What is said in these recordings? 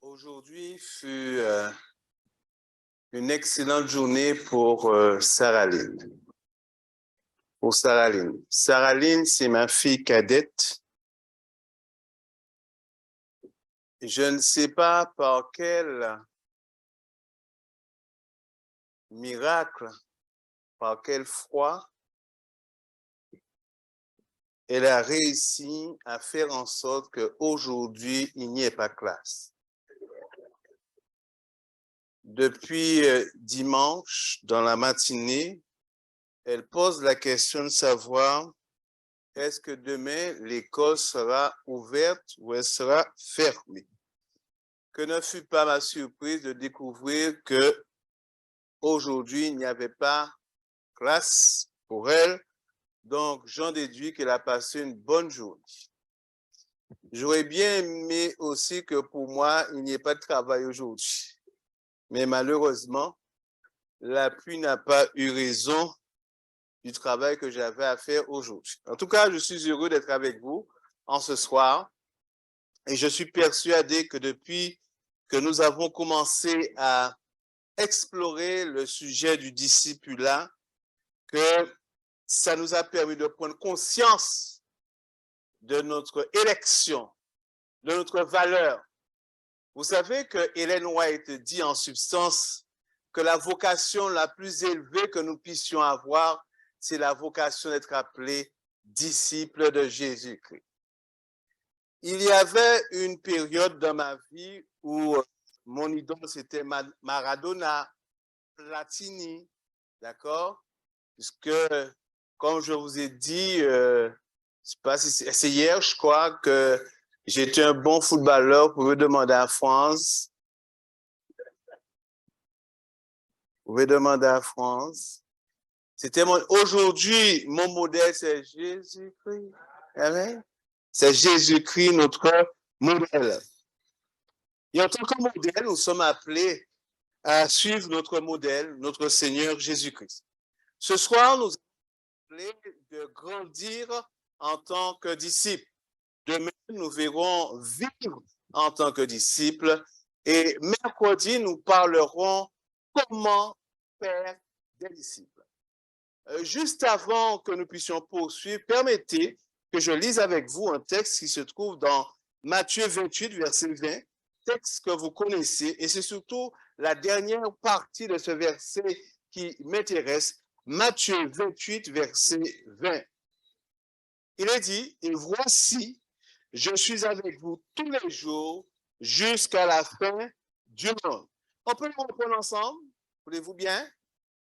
Aujourd'hui fut une excellente journée pour Sarah Lynn. Pour Sarah Lynn. Sarah Lynn, c'est ma fille cadette. Je ne sais pas par quel miracle, par quelle foi, elle a réussi à faire en sorte qu'aujourd'hui, il n'y ait pas classe. Depuis dimanche, dans la matinée, elle pose la question de savoir est-ce que demain, l'école sera ouverte ou elle sera fermée? Que ne fut pas ma surprise de découvrir que aujourd'hui, il n'y avait pas classe pour elle. Donc, j'en déduis qu'elle a passé une bonne journée. J'aurais bien aimé aussi que pour moi, il n'y ait pas de travail aujourd'hui. Mais malheureusement, la pluie n'a pas eu raison du travail que j'avais à faire aujourd'hui. En tout cas, je suis heureux d'être avec vous en ce soir et je suis persuadé que depuis que nous avons commencé à explorer le sujet du discipulat, que ça nous a permis de prendre conscience de notre élection, de notre valeur. Vous savez que Ellen White dit en substance que la vocation la plus élevée que nous puissions avoir, c'est la vocation d'être appelé disciple de Jésus-Christ. Il y avait une période dans ma vie où mon idole, c'était Maradona, Platini, d'accord? Puisque, comme je vous ai dit, c'est hier, je crois, que j'étais un bon footballeur. Vous pouvez demander à France. Vous pouvez demander à France. Aujourd'hui, mon modèle, c'est Jésus-Christ. Amen. C'est Jésus-Christ, notre modèle. Et en tant que modèle, nous sommes appelés à suivre notre modèle, notre Seigneur Jésus-Christ. Ce soir, nous sommes appelés de grandir en tant que disciples. Demain, nous verrons vivre en tant que disciples. Et mercredi, nous parlerons comment faire des disciples. Juste avant que nous puissions poursuivre, permettez que je lise avec vous un texte qui se trouve dans Matthieu 28, verset 20, texte que vous connaissez, et c'est surtout la dernière partie de ce verset qui m'intéresse, Matthieu 28, verset 20. Il est dit, et voici, je suis avec vous tous les jours jusqu'à la fin du monde. On peut le reprendre ensemble, voulez-vous bien?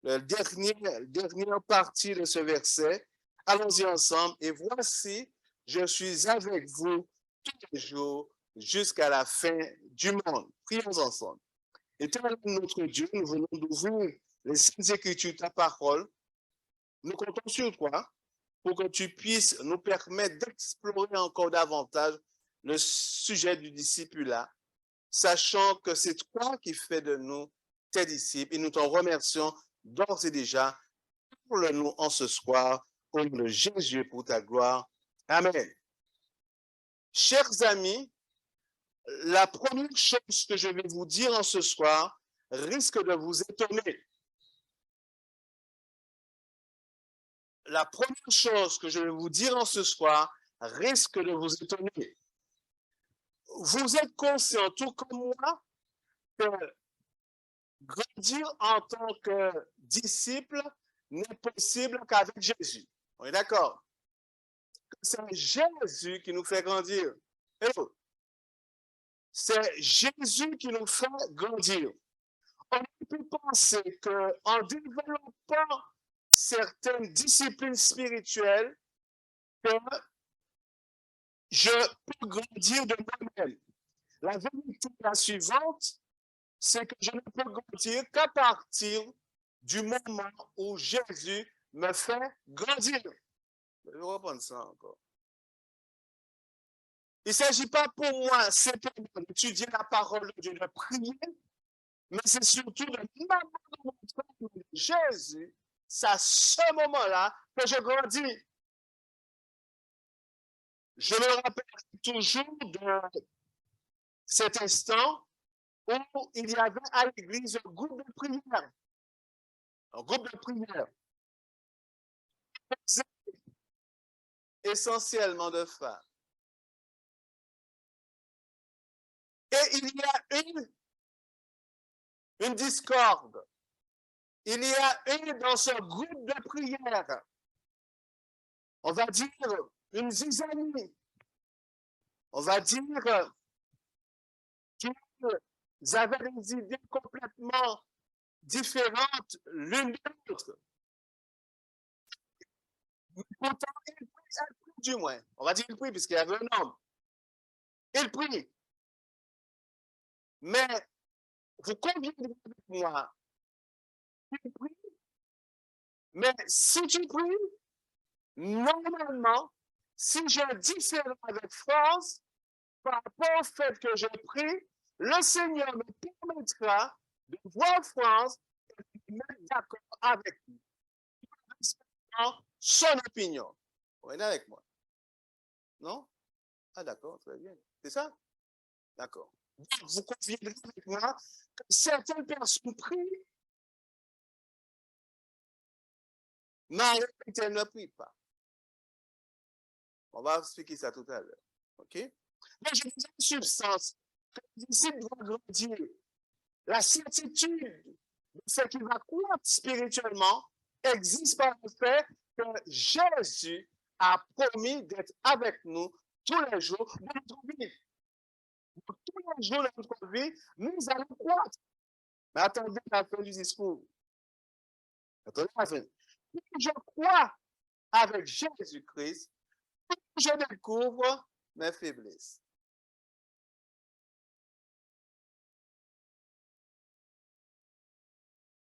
La dernière partie de ce verset. Allons-y ensemble. Et voici, je suis avec vous tous les jours jusqu'à la fin du monde. Prions ensemble. Éternel notre Dieu, nous venons d'ouvrir les Saintes Écritures, ta parole. Nous comptons sur toi pour que tu puisses nous permettre d'explorer encore davantage le sujet du discipulat, sachant que c'est toi qui fais de nous tes disciples et nous t'en remercions d'ores et déjà. Parle-nous en ce soir au nom de Jésus pour ta gloire. Amen. Chers amis, la première chose que je vais vous dire en ce soir risque de vous étonner. La première chose que je vais vous dire en ce soir risque de vous étonner. Vous êtes conscient, tout comme moi, que grandir en tant que disciple n'est possible qu'avec Jésus. On est d'accord? C'est Jésus qui nous fait grandir. C'est Jésus qui nous fait grandir. On peut penser qu'en développant certaines disciplines spirituelles, que je peux grandir de moi-même. La vérité est la suivante, c'est que je ne peux grandir qu'à partir du moment où Jésus me fait grandir. Je vais reprendre ça encore. Il ne s'agit pas pour moi simplement d'étudier la parole de Dieu, de prier, mais c'est surtout de m'abandonner à Jésus. C'est à ce moment-là que je grandis. Je me rappelle toujours de cet instant où il y avait à l'église un groupe de prière. Un groupe de prière. Essentiellement de femmes. Et il y a une discorde. Il y a dans ce groupe de prière, on va dire une zizanie. On va dire qu'ils avaient des idées complètement différentes l'une de l'autre. Pourtant, il prie, du moins. On va dire il prie, puisqu'il y avait un homme. Il prie. Mais vous conviendrez avec moi, il prie. Mais si tu pries, normalement, si j'ai un différent avec France, par rapport au fait que je prie, le Seigneur me permettra de voir France et de me mettre d'accord avec lui. Son opinion. Vous êtes avec moi? Non? Ah, d'accord, très bien. C'est ça? D'accord. Vous conviendrez avec moi que certaines personnes prient, mais en réalité, elles ne prient pas. On va expliquer ça tout à l'heure. OK? Mais je vous ai une substance que les disciples vont grandir. La certitude de ce qui va croître spirituellement existe par le fait que Jésus a promis d'être avec nous tous les jours de notre vie. Donc, tous les jours de notre vie, nous allons croître. Mais attendez la fin du discours. Attendez la fin. Plus je crois avec Jésus-Christ, plus je découvre mes faiblesses.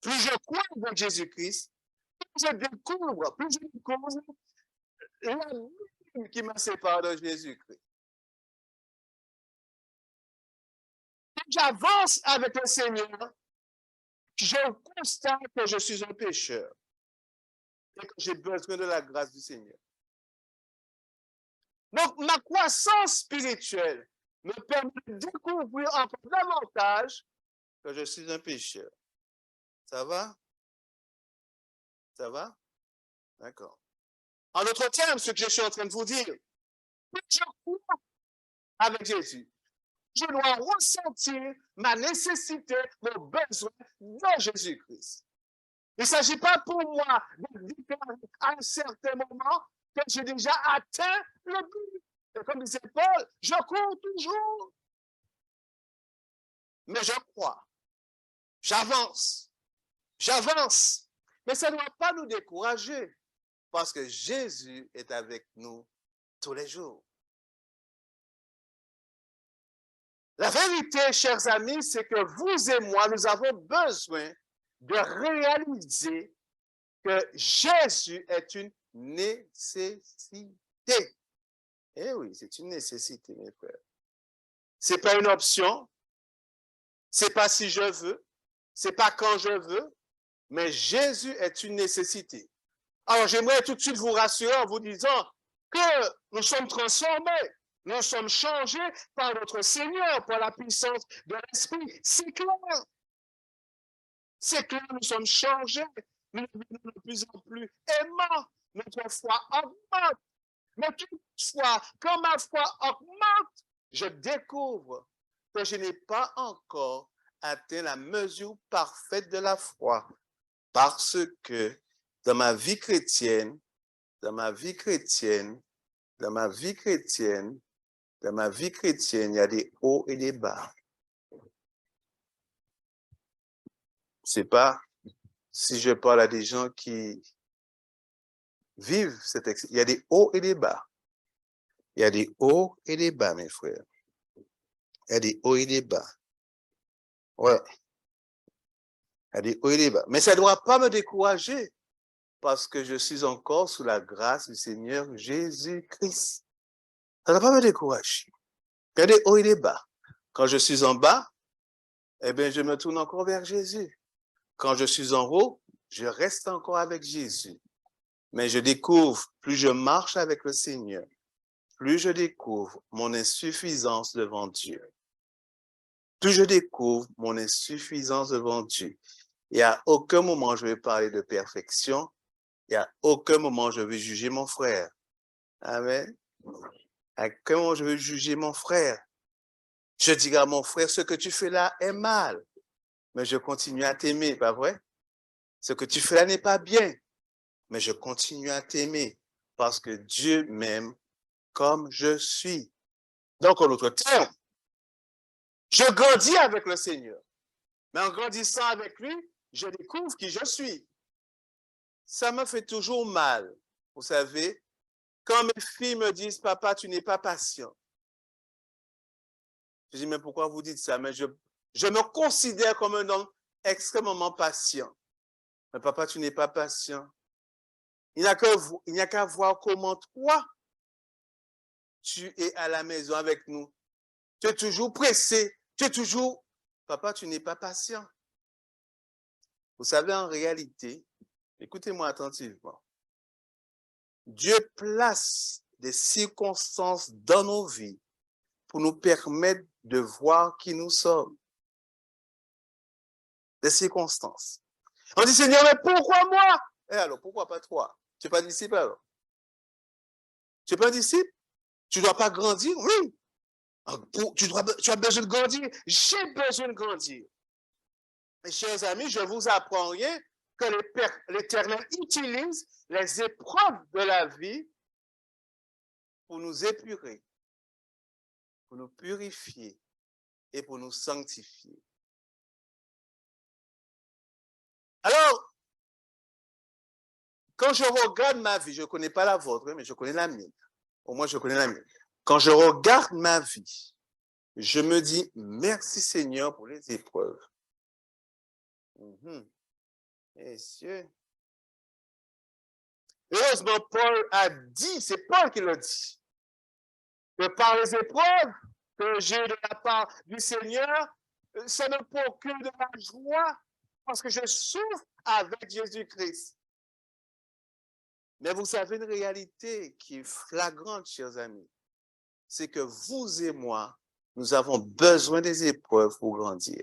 Plus je crois avec Jésus-Christ, plus je découvre l'abîme qui me sépare de Jésus-Christ. Quand j'avance avec le Seigneur, je constate que je suis un pécheur et que j'ai besoin de la grâce du Seigneur. Donc, ma croissance spirituelle me permet de découvrir encore davantage que je suis un pécheur. Ça va? Ça va? D'accord. En d'autres termes, ce que je suis en train de vous dire, plus je crois avec Jésus, je dois ressentir ma nécessité, mon besoin de Jésus-Christ. Il ne s'agit pas pour moi de déclarer à un certain moment que j'ai déjà atteint le but. Et comme disait Paul, je cours toujours. Mais je crois. J'avance. J'avance. Mais ça ne doit pas nous décourager parce que Jésus est avec nous tous les jours. La vérité, chers amis, c'est que vous et moi, nous avons besoin de réaliser que Jésus est une nécessité. Eh oui, c'est une nécessité, mes frères. Ce n'est pas une option, ce n'est pas si je veux, ce n'est pas quand je veux, mais Jésus est une nécessité. Alors, j'aimerais tout de suite vous rassurer en vous disant que nous sommes transformés, nous sommes changés par notre Seigneur, par la puissance de l'Esprit. C'est clair. C'est clair, nous sommes changés. Nous devenons de plus en plus aimants. Notre foi augmente. Mais toutefois, quand ma foi augmente, je découvre que je n'ai pas encore atteint la mesure parfaite de la foi. Parce que dans ma vie chrétienne, il y a des hauts et des bas. C'est pas si je parle à des gens qui vivent cette expérience. Il y a des hauts et des bas. Il y a des hauts et des bas, mes frères. Il y a des hauts et des bas. Ouais. Il y a des hauts et des bas. Mais ça ne doit pas me décourager parce que je suis encore sous la grâce du Seigneur Jésus-Christ. Ça ne doit pas me décourager. Il y a des hauts et des bas. Quand je suis en bas, eh bien, je me tourne encore vers Jésus. Quand je suis en haut, je reste encore avec Jésus. Mais je découvre, plus je marche avec le Seigneur, plus je découvre mon insuffisance devant Dieu. plus je découvre mon insuffisance devant Dieu. Et à aucun moment je vais parler de perfection. Et à aucun moment je vais juger mon frère. Amen. À aucun moment je vais juger mon frère. Je dirai à mon frère, ce que tu fais là est mal. Mais je continue à t'aimer, pas vrai? Ce que tu fais là n'est pas bien. Mais je continue à t'aimer. Parce que Dieu m'aime comme je suis. Donc, en d'autres termes, je grandis avec le Seigneur. Mais en grandissant avec lui, je découvre qui je suis. Ça me fait toujours mal. Vous savez, quand mes filles me disent, papa, tu n'es pas patient. Je dis, mais pourquoi vous dites ça? Mais je me considère comme un homme extrêmement patient. Mais papa, tu n'es pas patient. Il n'y a qu'à voir comment toi, tu es à la maison avec nous. Tu es toujours pressé. Tu es toujours... Papa, tu n'es pas patient. Vous savez, en réalité, écoutez-moi attentivement. Dieu place des circonstances dans nos vies pour nous permettre de voir qui nous sommes. Des circonstances. On dit, Seigneur, mais pourquoi moi? Et alors, pourquoi pas toi? Tu n'es pas disciple alors? Tu n'es pas disciple? Tu ne dois pas grandir? Oui. Tu as besoin de grandir? J'ai besoin de grandir. Mes chers amis, je vous apprends rien que l'Éternel utilise les épreuves de la vie pour nous épurer, pour nous purifier et pour nous sanctifier. Alors, quand je regarde ma vie, je ne connais pas la vôtre, mais je connais la mienne. Au moins, je connais la mienne. Quand je regarde ma vie, je me dis, merci Seigneur pour les épreuves. Messieurs. Heureusement, Paul a dit, c'est Paul qui l'a dit, que par les épreuves que j'ai de la part du Seigneur, ça me procure de la joie parce que je souffre avec Jésus-Christ. Mais vous savez une réalité qui est flagrante, chers amis, c'est que vous et moi, nous avons besoin des épreuves pour grandir.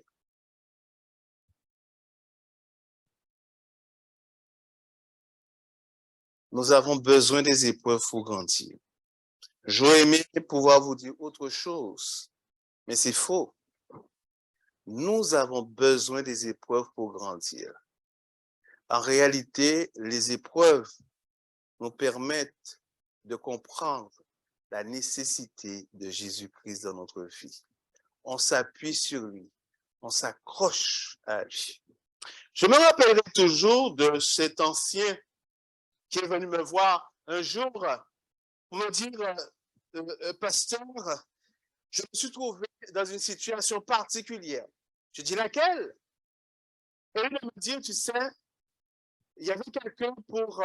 Nous avons besoin des épreuves pour grandir. J'aurais aimé pouvoir vous dire autre chose, mais c'est faux. Nous avons besoin des épreuves pour grandir. En réalité, les épreuves nous permettent de comprendre la nécessité de Jésus-Christ dans notre vie. On s'appuie sur lui, on s'accroche à lui. Je me rappellerai toujours de cet ancien qui est venu me voir un jour pour me dire, pasteur, je me suis trouvé dans une situation particulière. Je dis laquelle? Et il me dit, tu sais, il y avait quelqu'un pour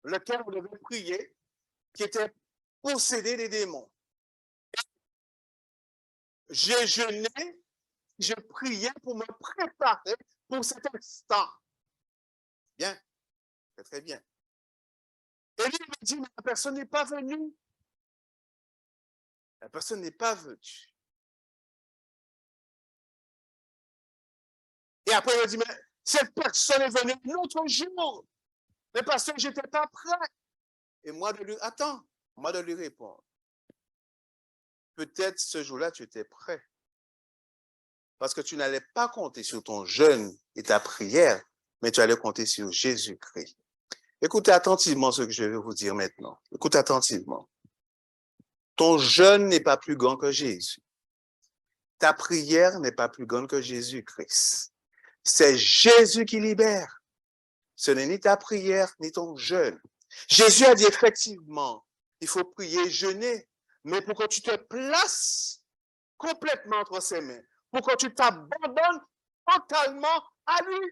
lequel on devait prier qui était possédé des démons. J'ai jeûné, je priais pour me préparer pour cet instant. Bien, c'est très bien. Et lui me dit, mais la personne n'est pas venue. La personne n'est pas venue. Et après, il me dit, mais cette personne est venue l'autre jour. Mais parce que je n'étais pas prêt. Et moi de lui, attends, moi de lui répondre. Peut-être ce jour-là, tu étais prêt. Parce que tu n'allais pas compter sur ton jeûne et ta prière, mais tu allais compter sur Jésus-Christ. Écoutez attentivement ce que je vais vous dire maintenant. Écoutez attentivement. Ton jeûne n'est pas plus grand que Jésus. Ta prière n'est pas plus grande que Jésus-Christ. C'est Jésus qui libère. Ce n'est ni ta prière, ni ton jeûne. Jésus a dit effectivement, il faut prier, jeûner, mais pour que tu te places complètement entre ses mains, pour que tu t'abandonnes totalement à lui,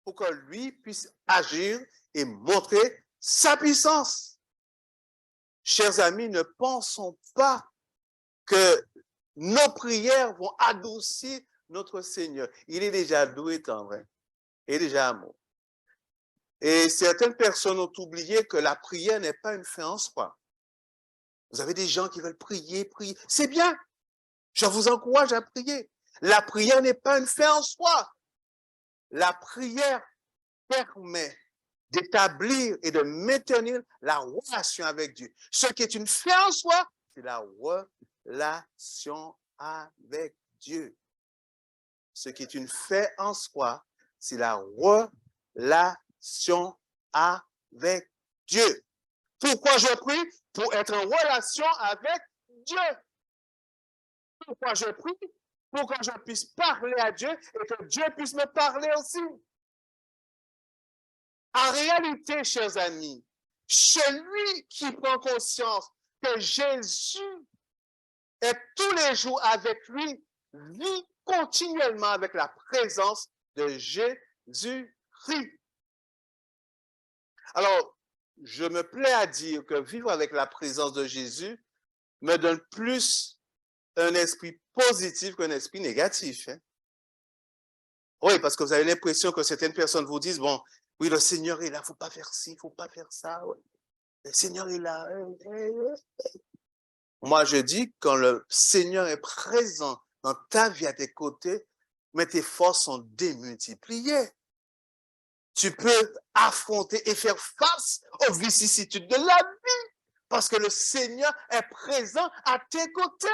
pour que lui puisse agir et montrer sa puissance. Chers amis, ne pensons pas que nos prières vont adoucir notre Seigneur. Il est déjà doux et tendre. Il est déjà amour. Et certaines personnes ont oublié que la prière n'est pas une fin en soi. Vous avez des gens qui veulent prier, prier. C'est bien. Je vous encourage à prier. La prière n'est pas une fin en soi. La prière permet d'établir et de maintenir la relation avec Dieu. Ce qui est une fin en soi, c'est la relation avec Dieu. Ce qui est une fin en soi, c'est la relation avec Dieu. Pourquoi je prie? Pour être en relation avec Dieu. Pourquoi je prie? Pour que je puisse parler à Dieu et que Dieu puisse me parler aussi. En réalité, chers amis, celui qui prend conscience que Jésus est tous les jours avec lui, vit continuellement avec la présence de Jésus-Christ. Alors, je me plais à dire que vivre avec la présence de Jésus me donne plus un esprit positif qu'un esprit négatif. Hein? Oui, parce que vous avez l'impression que certaines personnes vous disent, bon, oui, le Seigneur est là, il ne faut pas faire ci, il ne faut pas faire ça. Ouais. Le Seigneur est là. Moi, je dis, quand le Seigneur est présent dans ta vie à tes côtés, mais tes forces sont démultipliées. Tu peux affronter et faire face aux vicissitudes de la vie parce que le Seigneur est présent à tes côtés.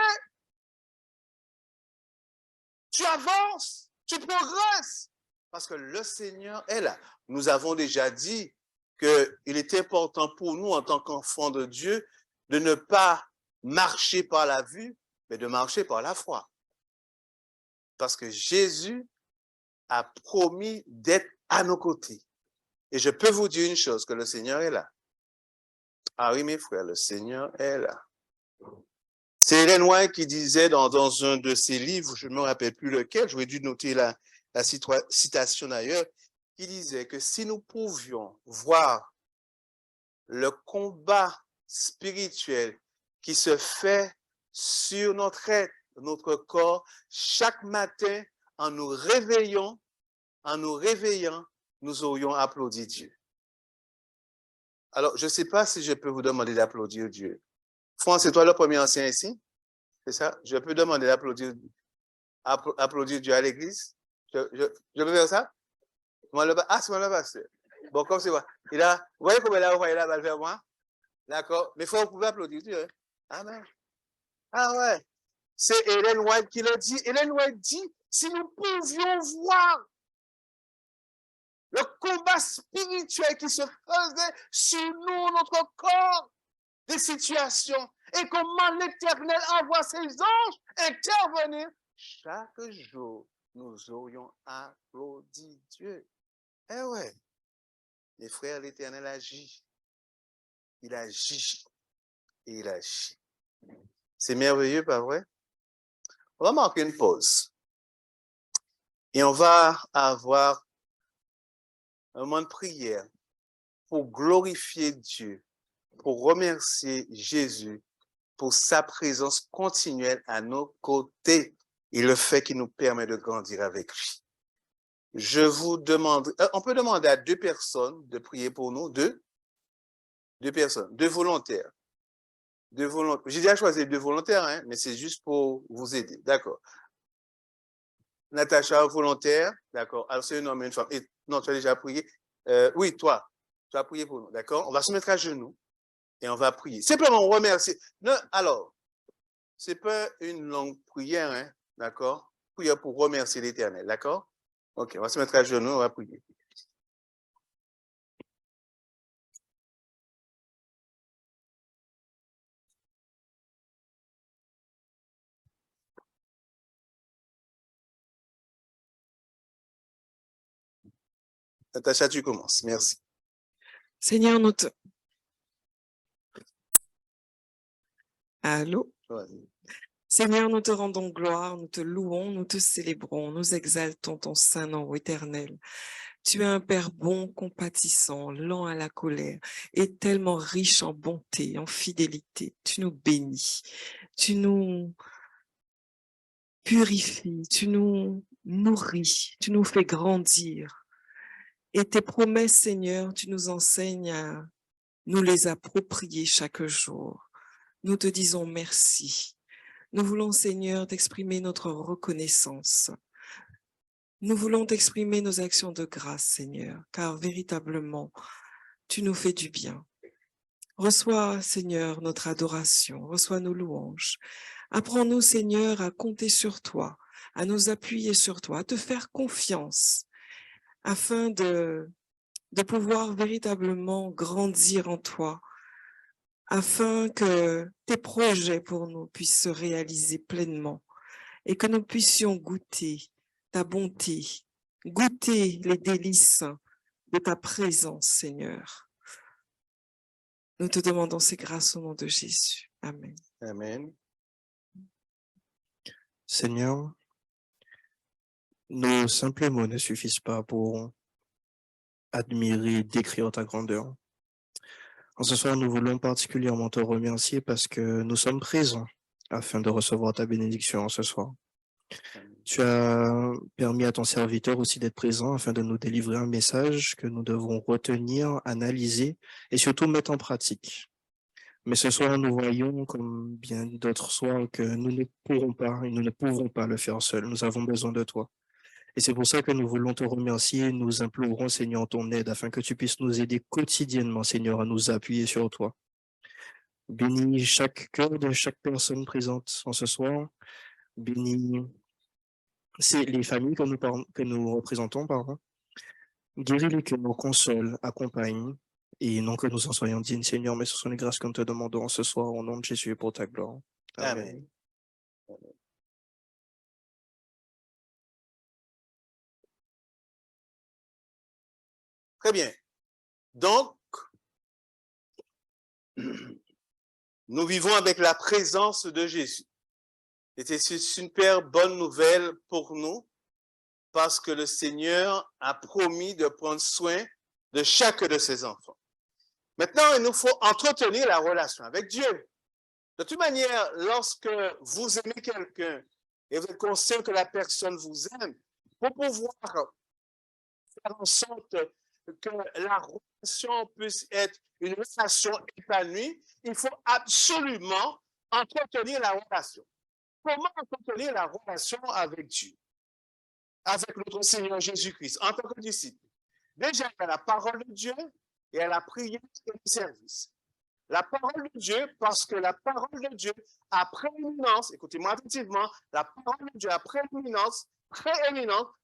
Tu avances, tu progresses parce que le Seigneur est là. Nous avons déjà dit qu'il est important pour nous en tant qu'enfants de Dieu de ne pas marcher par la vue, mais de marcher par la foi. Parce que Jésus a promis d'être à nos côtés. Et je peux vous dire une chose, que le Seigneur est là. Ah oui, mes frères, le Seigneur est là. C'est Ellen White qui disait dans un de ses livres, je ne me rappelle plus lequel, j'aurais dû noter la citation d'ailleurs, qui disait que si nous pouvions voir le combat spirituel qui se fait sur notre être, notre corps, chaque matin, en nous réveillant, nous aurions applaudi Dieu. Alors, je ne sais pas si je peux vous demander d'applaudir Dieu. France, c'est toi le premier ancien ici? C'est ça? Je peux demander d'applaudir Dieu à l'église? Je peux faire ça? Ah, c'est moi le pasteur. Bon, comme c'est moi. Vous voyez comment il a là, vers moi? D'accord? Mais il faut que vous pouvez applaudir Dieu. Amen. Ah ouais. C'est Ellen White qui le dit. Ellen White dit, si nous pouvions voir le combat spirituel qui se faisait sur nous, notre corps, des situations, et comment l'Éternel envoie ses anges intervenir, chaque jour, nous aurions applaudi Dieu. Eh ouais, les frères, l'Éternel agit. Il agit et il agit. C'est merveilleux, pas vrai? On va marquer une pause. Et on va avoir un moment de prière pour glorifier Dieu, pour remercier Jésus pour sa présence continuelle à nos côtés et le fait qu'il nous permet de grandir avec lui. Je vous demande, on peut demander à 2 personnes de prier pour nous, 2 personnes, 2 volontaires. J'ai déjà choisi 2 volontaires, hein, mais c'est juste pour vous aider, d'accord. Natacha, volontaire, d'accord. Alors, c'est un homme et une femme. Et, non, tu as déjà prié. Oui, toi, tu as prié pour nous, d'accord. On va se mettre à genoux et on va prier. Simplement remercier. Non, alors, c'est pas une longue prière, hein, d'accord. Prière pour remercier l'Éternel, d'accord. Ok, on va se mettre à genoux, on va prier. Natacha, tu commences. Merci. Seigneur, nous te... Allô? Ouais. Seigneur, nous te rendons gloire, nous te louons, nous te célébrons, nous exaltons ton saint nom éternel. Tu es un Père bon, compatissant, lent à la colère et tellement riche en bonté, en fidélité. Tu nous bénis, tu nous purifies, tu nous nourris, tu nous fais grandir. Et tes promesses, Seigneur, tu nous enseignes à nous les approprier chaque jour. Nous te disons merci. Nous voulons, Seigneur, t'exprimer notre reconnaissance. Nous voulons t'exprimer nos actions de grâce, Seigneur, car véritablement, tu nous fais du bien. Reçois, Seigneur, notre adoration, reçois nos louanges. Apprends-nous, Seigneur, à compter sur toi, à nous appuyer sur toi, à te faire confiance, afin de pouvoir véritablement grandir en toi, afin que tes projets pour nous puissent se réaliser pleinement et que nous puissions goûter ta bonté, goûter les délices de ta présence, Seigneur. Nous te demandons ces grâces au nom de Jésus. Amen. Amen. Seigneur, nos simples mots ne suffisent pas pour admirer, décrire ta grandeur. En ce soir, nous voulons particulièrement te remercier parce que nous sommes présents afin de recevoir ta bénédiction en ce soir. Tu as permis à ton serviteur aussi d'être présent afin de nous délivrer un message que nous devons retenir, analyser et surtout mettre en pratique. Mais ce soir, nous voyons, comme bien d'autres soirs, que nous ne pourrons pas et nous ne pouvons pas le faire seuls. Nous avons besoin de toi. Et c'est pour ça que nous voulons te remercier. Nous implorons, Seigneur, ton aide afin que tu puisses nous aider quotidiennement, Seigneur, à nous appuyer sur toi. Bénis chaque cœur de chaque personne présente en ce soir. Bénis les familles que nous représentons, pardon. Guéris les cœurs, console, accompagne. Et non que nous en soyons dignes, Seigneur, mais ce sont les grâces que nous te demandons ce soir au nom de Jésus et pour ta gloire. Amen. Amen. Très bien. Donc, nous vivons avec la présence de Jésus. Et c'est une super bonne nouvelle pour nous parce que le Seigneur a promis de prendre soin de chaque de ses enfants. Maintenant, il nous faut entretenir la relation avec Dieu. De toute manière, lorsque vous aimez quelqu'un et vous êtes conscient que la personne vous aime, pour pouvoir faire en sorte que la relation puisse être une relation épanouie, il faut absolument entretenir la relation. Comment entretenir la relation avec Dieu, avec notre Seigneur Jésus-Christ, en tant que disciple? Déjà, il y a la parole de Dieu et il y a la prière et le service. La parole de Dieu, parce que la parole de Dieu a prééminence, écoutez-moi attentivement, la parole de Dieu a prééminence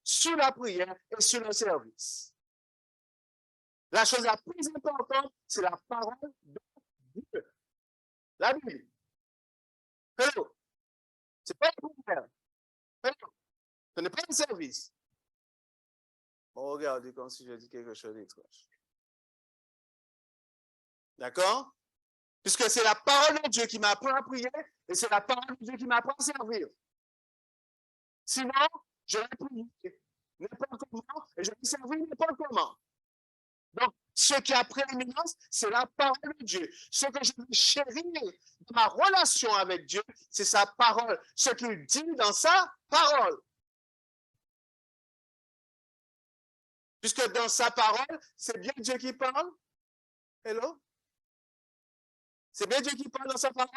sur la prière et sur le service. La chose la plus importante, c'est la parole de Dieu. La Bible. Hello. Ce n'est pas une prière. Hello. Ce n'est pas un service. Bon, regardez comme si je dis quelque chose d'étrange. D'accord? Puisque c'est la parole de Dieu qui m'apprend à prier et c'est la parole de Dieu qui m'apprend à servir. Sinon, je vais prier n'importe comment et je vais servir n'importe comment. Donc, ce qui a prééminence, c'est la parole de Dieu. Ce que je veux chérir dans ma relation avec Dieu, c'est sa parole. Ce qu'il dit dans sa parole. Puisque dans sa parole, c'est bien Dieu qui parle. Hello? C'est bien Dieu qui parle dans sa parole.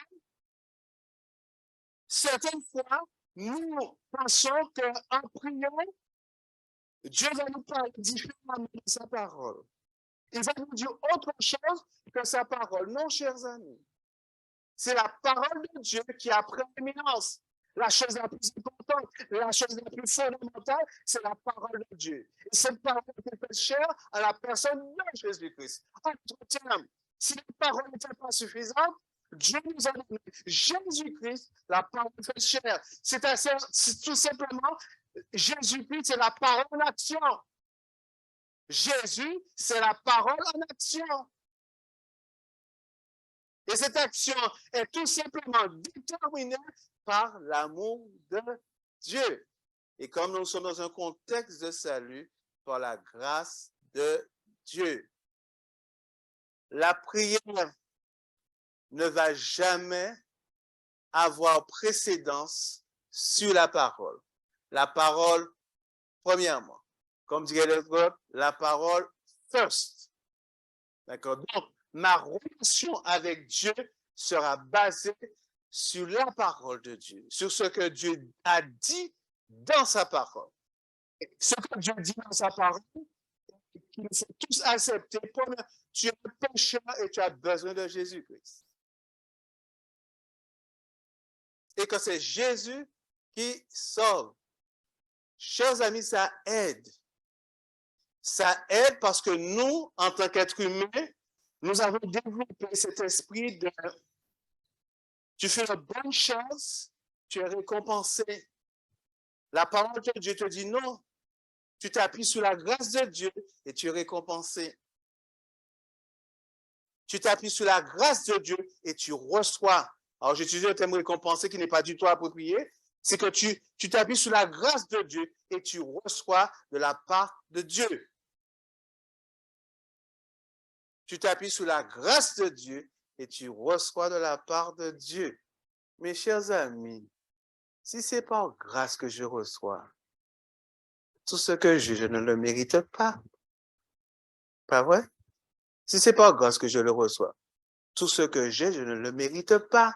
Certaines fois, nous pensons qu'en priant, Dieu va nous parler différemment de sa parole. Il va nous dire autre chose que sa parole. Non, chers amis. C'est la parole de Dieu qui a prééminence. La chose la plus importante, la chose la plus fondamentale, c'est la parole de Dieu. Et cette parole est faite chère à la personne de Jésus-Christ. En d'autres termes, si la parole n'était pas suffisante, Dieu nous a donné Jésus-Christ, la parole faite chère. C'est tout simplement, Jésus-Christ, c'est la parole en action. Jésus, c'est la parole en action. Et cette action est tout simplement déterminée par l'amour de Dieu. Et comme nous sommes dans un contexte de salut, par la grâce de Dieu. La prière ne va jamais avoir précédence sur la parole. La parole, premièrement. Comme dirait l'autre, la parole first. D'accord? Donc, ma relation avec Dieu sera basée sur la parole de Dieu, sur ce que Dieu a dit dans sa parole. Ce que Dieu dit dans sa parole, qu'il faut tous accepter. Tu es pécheur et tu as besoin de Jésus-Christ. Et que c'est Jésus qui sauve. Chers amis, ça aide. Ça aide parce que nous, en tant qu'êtres humains, nous avons développé cet esprit de tu fais une bonne chose, tu es récompensé. La parole de Dieu te dit non. Tu t'appuies sur la grâce de Dieu et tu es récompensé. Tu t'appuies sur la grâce de Dieu et tu reçois. Alors, j'utilise le terme récompensé qui n'est pas du tout approprié. C'est que tu t'appuies sur la grâce de Dieu et tu reçois de la part de Dieu. Tu t'appuies sur la grâce de Dieu et tu reçois de la part de Dieu. Mes chers amis, si c'est par grâce que je reçois, tout ce que j'ai, je ne le mérite pas. Pas vrai? Si c'est par grâce que je le reçois, tout ce que j'ai, je ne le mérite pas.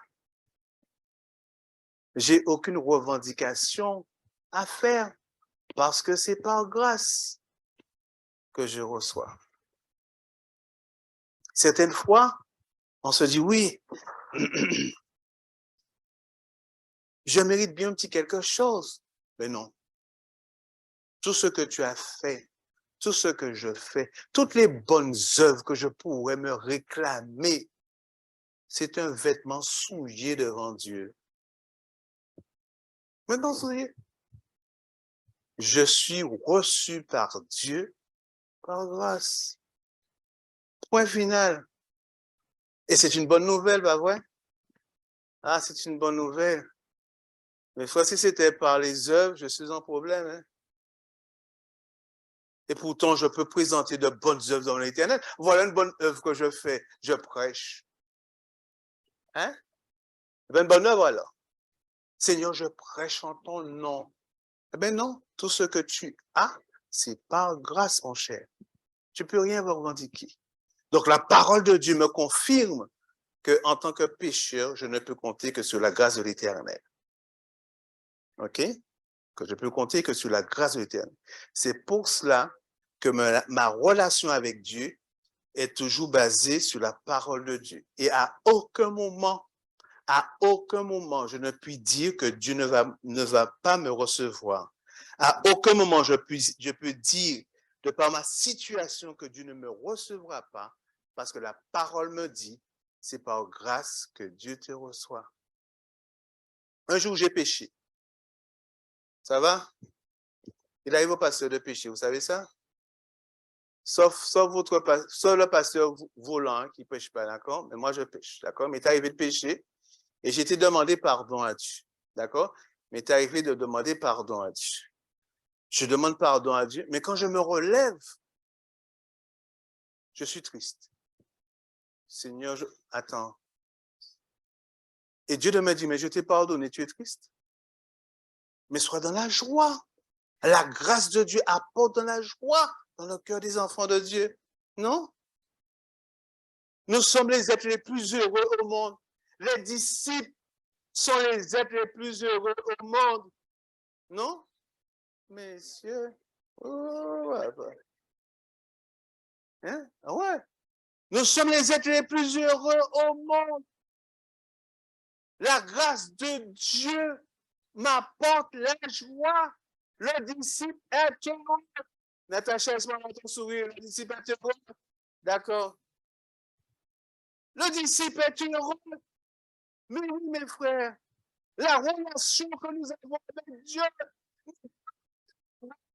J'ai aucune revendication à faire parce que c'est par grâce que je reçois. Certaines fois, on se dit oui, je mérite bien un petit quelque chose. Mais non. Tout ce que tu as fait, tout ce que je fais, toutes les bonnes œuvres que je pourrais me réclamer, c'est un vêtement souillé devant Dieu. Maintenant, souillé. Je suis reçu par Dieu par grâce. Point final. Et c'est une bonne nouvelle, pas vrai? Ah, c'est une bonne nouvelle. Mais si c'était par les œuvres, je suis en problème. Hein? Et pourtant, je peux présenter de bonnes œuvres dans l'Éternel. Voilà une bonne œuvre que je fais. Je prêche. Hein? Une bonne œuvre alors. Seigneur, je prêche en ton nom. Eh bien non, tout ce que tu as, c'est par grâce, mon cher. Tu ne peux rien revendiquer. Donc la parole de Dieu me confirme que en tant que pécheur, je ne peux compter que sur la grâce de l'Éternel. OK? Que je peux compter que sur la grâce de l'Éternel. C'est pour cela que ma relation avec Dieu est toujours basée sur la parole de Dieu. Et à aucun moment, je ne puis dire que Dieu ne va pas me recevoir. À aucun moment, je peux dire, de par ma situation, que Dieu ne me recevra pas, parce que la parole me dit, c'est par grâce que Dieu te reçoit. Un jour, j'ai péché. Ça va? Il arrive au pasteur de pécher, vous savez ça? Sauf le pasteur volant qui ne pêche pas, d'accord? Mais moi, je pêche, d'accord? Mais il est arrivé de pécher et j'ai été demander pardon à Dieu, d'accord? Mais il est arrivé de demander pardon à Dieu. Je demande pardon à Dieu, mais quand je me relève, je suis triste. Seigneur, attends. Et Dieu me dit, mais je t'ai pardonné, tu es triste? Mais sois dans la joie. La grâce de Dieu apporte de la joie dans le cœur des enfants de Dieu. Non? Nous sommes les êtres les plus heureux au monde. Les disciples sont les êtres les plus heureux au monde. Non? Messieurs. Oh, ouais. Hein? Ouais. Nous sommes les êtres les plus heureux au monde. La grâce de Dieu m'apporte la joie. Le disciple est heureux. Natacha, laisse-moi ton sourire. Le disciple est heureux. D'accord. Le disciple est heureux. Mais oui, mes frères, la relation que nous avons avec Dieu,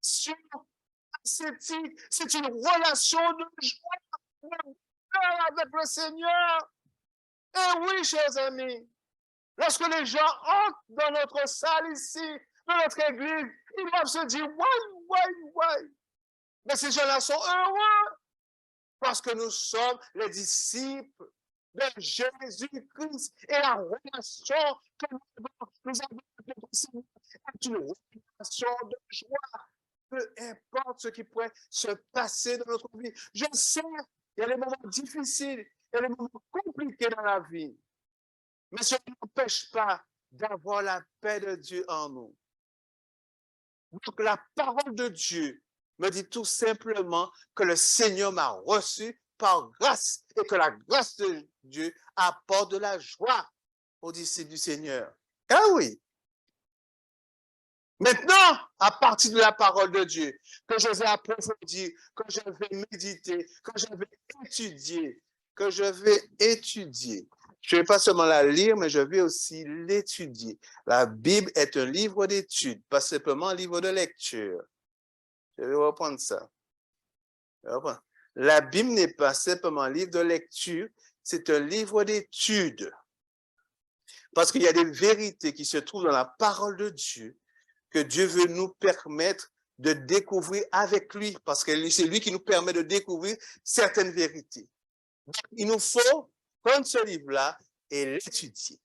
c'est une relation de joie avec le Seigneur. Et oui, chers amis, lorsque les gens entrent dans notre salle ici, dans notre église, ils doivent se dire, why? Mais ces gens-là sont heureux parce que nous sommes les disciples de Jésus-Christ et la relation que nous avons avec le Seigneur est une relation de joie. Peu importe ce qui pourrait se passer dans notre vie. Je sais, il y a des moments difficiles, il y a des moments compliqués dans la vie. Mais cela n'empêche pas d'avoir la paix de Dieu en nous. Donc, la parole de Dieu me dit tout simplement que le Seigneur m'a reçu par grâce et que la grâce de Dieu apporte de la joie aux disciples du Seigneur. Ah oui. Maintenant, à partir de la parole de Dieu, que je vais approfondir, que je vais méditer, que je vais étudier, je ne vais pas seulement la lire, mais je vais aussi l'étudier. La Bible est un livre d'étude, pas simplement un livre de lecture. Je vais reprendre ça. La Bible n'est pas simplement un livre de lecture, c'est un livre d'étude. Parce qu'il y a des vérités qui se trouvent dans la parole de Dieu que Dieu veut nous permettre de découvrir avec lui, parce que c'est lui qui nous permet de découvrir certaines vérités. Donc, il nous faut prendre ce livre-là et l'étudier.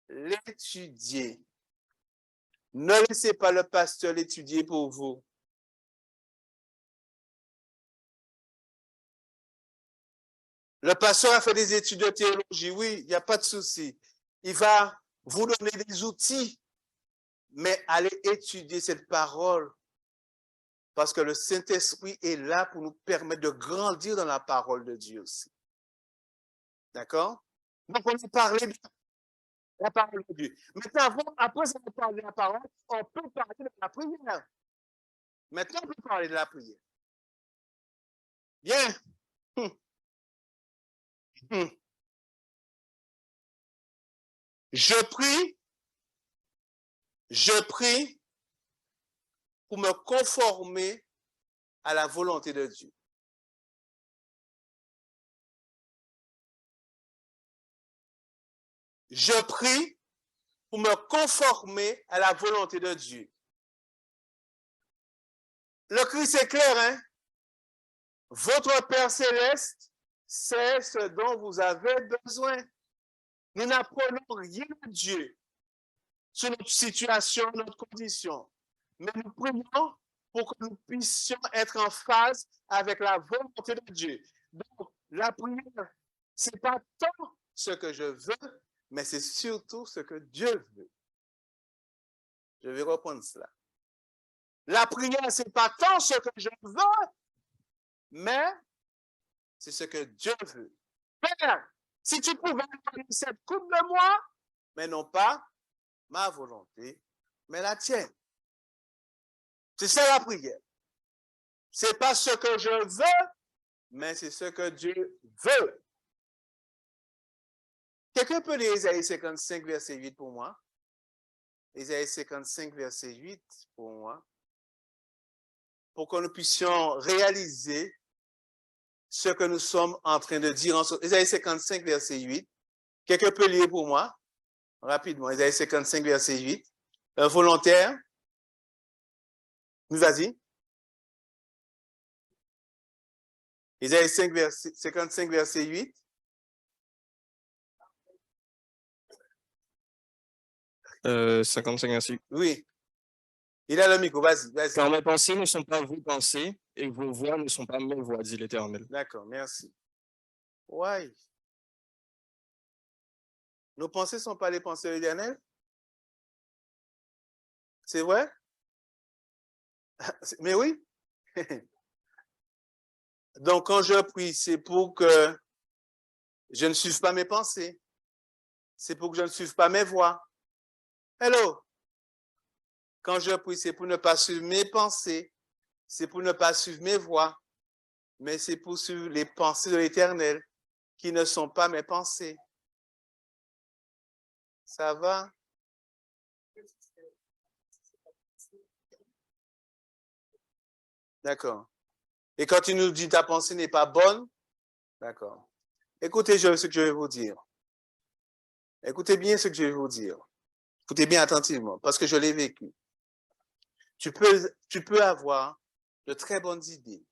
L'étudier. Ne laissez pas le pasteur l'étudier pour vous. Le pasteur a fait des études de théologie, oui, il n'y a pas de souci. Il va vous donner des outils, mais allez étudier cette parole. Parce que le Saint-Esprit est là pour nous permettre de grandir dans la parole de Dieu aussi. D'accord? Donc, on va parler de la parole de Dieu. Maintenant, après avoir parlé de la parole, on peut parler de la prière. Maintenant, on peut parler de la prière. Bien. Je prie pour me conformer à la volonté de Dieu. Je prie pour me conformer à la volonté de Dieu. Le Christ est clair, hein? Votre Père céleste sait ce dont vous avez besoin. Nous n'apprenons rien de Dieu sur notre situation, notre condition. Mais nous prions pour que nous puissions être en phase avec la volonté de Dieu. Donc, la prière, ce n'est pas tant ce que je veux, mais c'est surtout ce que Dieu veut. Je vais reprendre cela. La prière, ce n'est pas tant ce que je veux, mais c'est ce que Dieu veut. Père, si tu pouvais donner cette coupe de moi, mais non pas ma volonté, mais la tienne. C'est ça la prière. Ce n'est pas ce que je veux, mais c'est ce que Dieu veut. Quelqu'un peut lire Ésaïe 55, verset 8 pour moi? Ésaïe 55, verset 8 pour moi. Pour que nous puissions réaliser ce que nous sommes en train de dire. Ésaïe 55, verset 8. Quelqu'un peut lire pour moi? Rapidement, Ésaïe 55, verset 8. Un volontaire? Vas-y. Ésaïe 55, verset 8. Euh, 55 ainsi. Oui. Il a le micro, vas-y. Car mes pensées ne sont pas vos pensées et vos voix ne sont pas mes voix, dit l'Éternel. D'accord, merci. Ouais. Nos pensées ne sont pas les pensées de l'Éternel? C'est vrai? Mais oui. Donc, quand je prie, c'est pour que je ne suive pas mes pensées. C'est pour que je ne suive pas mes voix. Hello. Quand je prie, c'est pour ne pas suivre mes pensées. C'est pour ne pas suivre mes voix. Mais c'est pour suivre les pensées de l'Éternel qui ne sont pas mes pensées. Ça va? D'accord. Et quand tu nous dis ta pensée n'est pas bonne, d'accord. Écoutez ce que je vais vous dire. Écoutez bien ce que je vais vous dire. Écoutez bien attentivement, parce que je l'ai vécu. Tu peux avoir de très bonnes idées.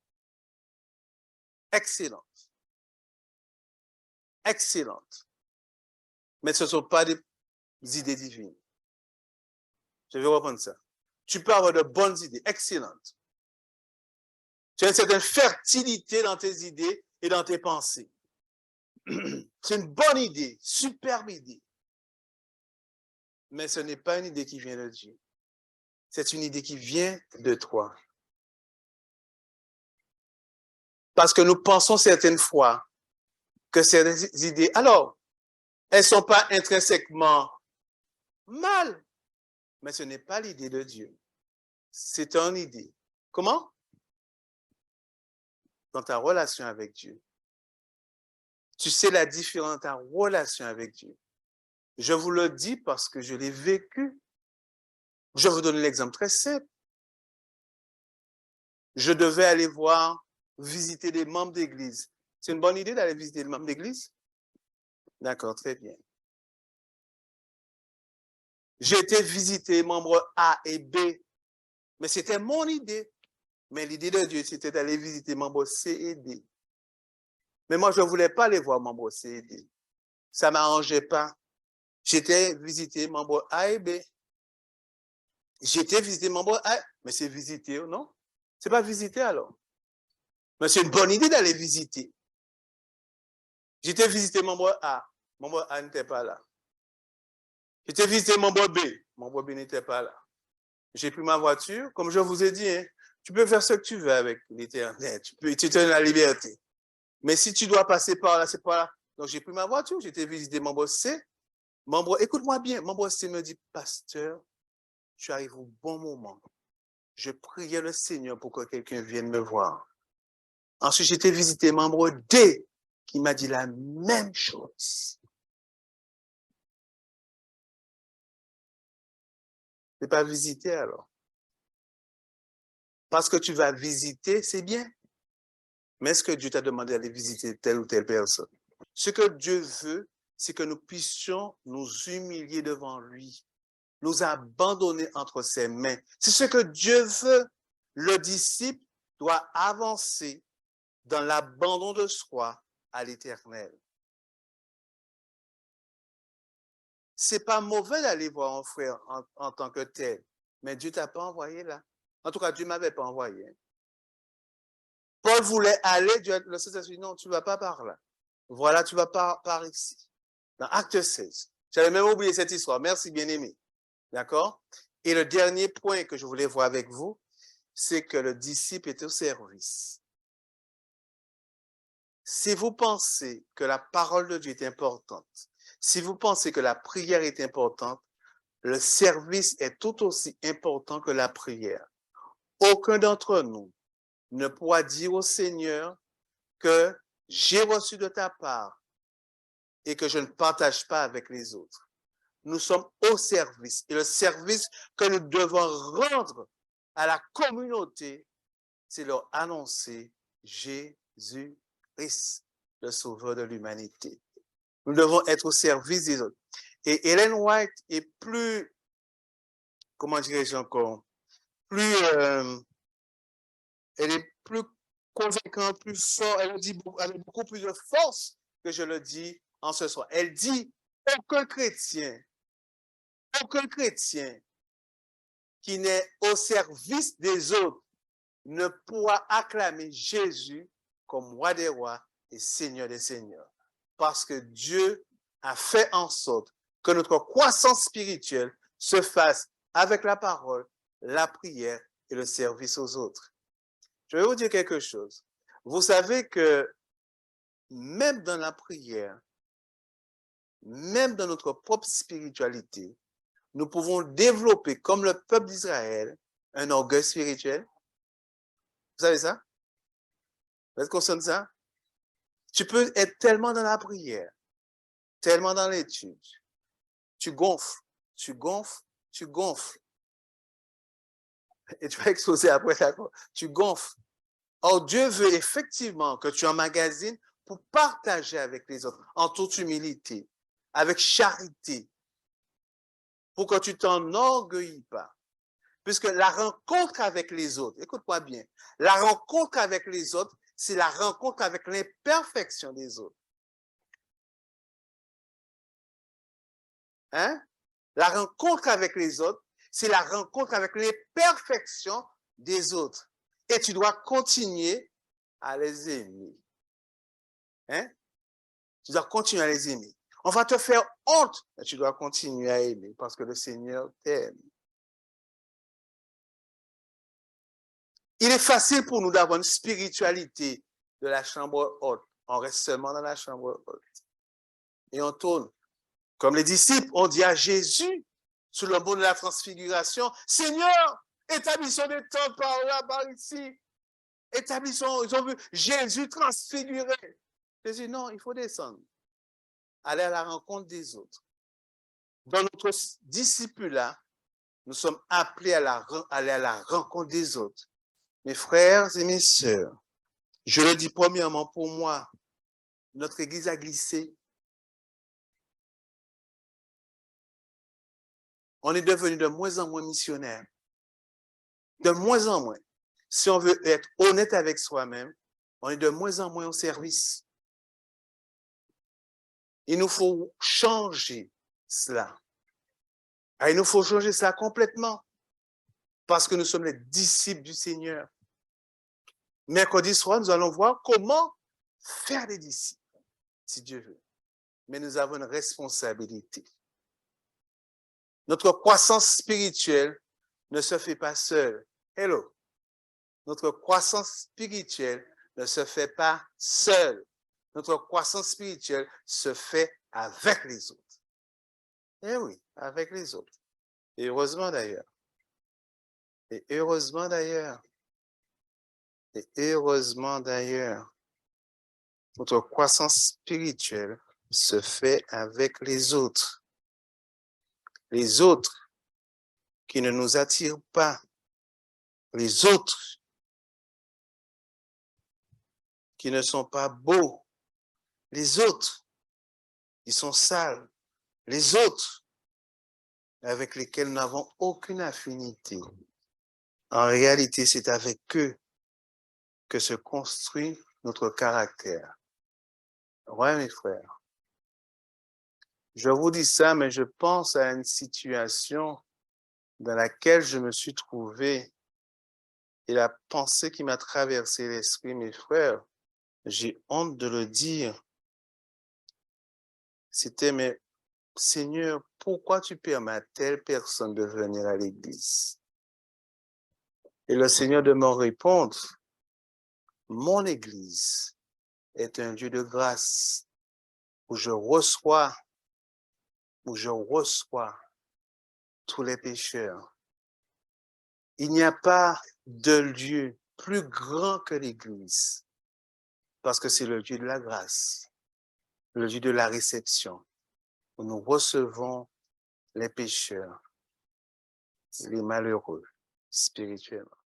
Excellentes. Excellentes. Mais ce ne sont pas des idées divines. Je vais reprendre ça. Tu peux avoir de bonnes idées, excellentes. Tu as une certaine fertilité dans tes idées et dans tes pensées. C'est une bonne idée, superbe idée. Mais ce n'est pas une idée qui vient de Dieu. C'est une idée qui vient de toi. Parce que nous pensons certaines fois que ces idées, alors, elles ne sont pas intrinsèquement mal, mais ce n'est pas l'idée de Dieu. C'est une idée. Comment? Dans ta relation avec Dieu. Tu sais la différence dans ta relation avec Dieu. Je vous le dis parce que je l'ai vécu. Je vous donne l'exemple très simple. Je devais aller visiter des membres d'église. C'est une bonne idée d'aller visiter les membres d'église? D'accord, très bien. J'ai été visiter membres A et B, mais c'était mon idée. Mais l'idée de Dieu, c'était d'aller visiter membres C et D. Mais moi, je ne voulais pas aller voir membres C et D. Ça ne m'arrangeait pas. J'étais visiter membres A et B. J'étais visiter membres A, mais c'est visiter, non? C'est pas visiter alors. Mais c'est une bonne idée d'aller visiter. J'étais visiter membre A. Membre A n'était pas là. J'étais visiter membre B. Membre B n'était pas là. J'ai pris ma voiture. Comme je vous ai dit, hein, tu peux faire ce que tu veux avec l'Éternel. Tu te donnes la liberté. Mais si tu dois passer par là, c'est pas là. Donc, j'ai pris ma voiture. J'étais visiter membre C. Écoute-moi bien. Membre C me dit, pasteur, tu arrives au bon moment. Je priais le Seigneur pour que quelqu'un vienne me voir. Ensuite, j'étais visiter membre D qui m'a dit la même chose. C'est pas visiter alors. Parce que tu vas visiter, c'est bien. Mais est-ce que Dieu t'a demandé d'aller visiter telle ou telle personne? Ce que Dieu veut, c'est que nous puissions nous humilier devant lui, nous abandonner entre ses mains. C'est ce que Dieu veut. Le disciple doit avancer dans l'abandon de soi à l'Éternel. C'est pas mauvais d'aller voir un frère en tant que tel, mais Dieu t'a pas envoyé là. En tout cas, Dieu m'avait pas envoyé. Paul voulait aller, Dieu, le Seigneur a dit non, tu vas pas par là. Voilà, tu vas par ici. Dans Acte 16. J'avais même oublié cette histoire. Merci, bien-aimé. D'accord? Et le dernier point que je voulais voir avec vous, c'est que le disciple est au service. Si vous pensez que la parole de Dieu est importante, si vous pensez que la prière est importante, le service est tout aussi important que la prière. Aucun d'entre nous ne pourra dire au Seigneur que j'ai reçu de ta part et que je ne partage pas avec les autres. Nous sommes au service. Et le service que nous devons rendre à la communauté, c'est leur annoncer Jésus-Christ, le sauveur de l'humanité. Nous devons être au service des autres. Et Ellen White est plus, comment dirais-je encore, elle est plus convaincante, plus forte, elle a beaucoup plus de force que je le dis en ce soir. Elle dit, aucun chrétien qui n'est au service des autres ne pourra acclamer Jésus comme roi des rois et seigneur des seigneurs. Parce que Dieu a fait en sorte que notre croissance spirituelle se fasse avec la parole, la prière et le service aux autres. Je vais vous dire quelque chose. Vous savez que même dans la prière, même dans notre propre spiritualité, nous pouvons développer, comme le peuple d'Israël, un orgueil spirituel. Vous savez ça? Vous êtes conscient de ça? Tu peux être tellement dans la prière, tellement dans l'étude. Tu gonfles. Et tu vas exploser après ça. Tu gonfles. Or, Dieu veut effectivement que tu emmagasines pour partager avec les autres, en toute humilité, avec charité, pour que tu t'enorgueillis pas. Puisque la rencontre avec les autres, écoute-moi bien, la rencontre avec les autres, c'est la rencontre avec l'imperfection des autres. Hein? La rencontre avec les autres, c'est la rencontre avec l'imperfection des autres. Et tu dois continuer à les aimer. Hein? Tu dois continuer à les aimer. On va te faire honte, mais tu dois continuer à aimer parce que le Seigneur t'aime. Il est facile pour nous d'avoir une spiritualité de la chambre haute. On reste seulement dans la chambre haute. Et on tourne. Comme les disciples ont dit à Jésus, sous le mot de la transfiguration, Seigneur, établissons des tentes par là, par ici. Établissons, ils ont vu Jésus transfiguré. Jésus, non, il faut descendre. Aller à la rencontre des autres. Dans notre disciple-là, nous sommes appelés à aller à la rencontre des autres. Mes frères et mes sœurs, je le dis premièrement pour moi, notre Église a glissé. On est devenu de moins en moins missionnaires. De moins en moins. Si on veut être honnête avec soi-même, on est de moins en moins au service. Il nous faut changer cela. Il nous faut changer cela complètement. Parce que nous sommes les disciples du Seigneur. Mercredi soir, nous allons voir comment faire des disciples, si Dieu veut. Mais nous avons une responsabilité. Notre croissance spirituelle ne se fait pas seule. Hello. Notre croissance spirituelle ne se fait pas seule. Notre croissance spirituelle se fait avec les autres. Eh oui, avec les autres. Et heureusement d'ailleurs. Et heureusement d'ailleurs. Et heureusement d'ailleurs. Notre croissance spirituelle se fait avec les autres. Les autres qui ne nous attirent pas. Les autres qui ne sont pas beaux. Les autres qui sont sales. Les autres avec lesquels nous n'avons aucune affinité. En réalité, c'est avec eux que se construit notre caractère. Ouais, mes frères. Je vous dis ça, mais je pense à une situation dans laquelle je me suis trouvé et la pensée qui m'a traversé l'esprit, mes frères, j'ai honte de le dire. C'était, mais Seigneur, pourquoi tu permets à telle personne de venir à l'église? Et le Seigneur de me répondre, mon église est un lieu de grâce où je reçois tous les pécheurs. Il n'y a pas de lieu plus grand que l'église parce que c'est le lieu de la grâce, le lieu de la réception où nous recevons les pécheurs, les malheureux spirituellement.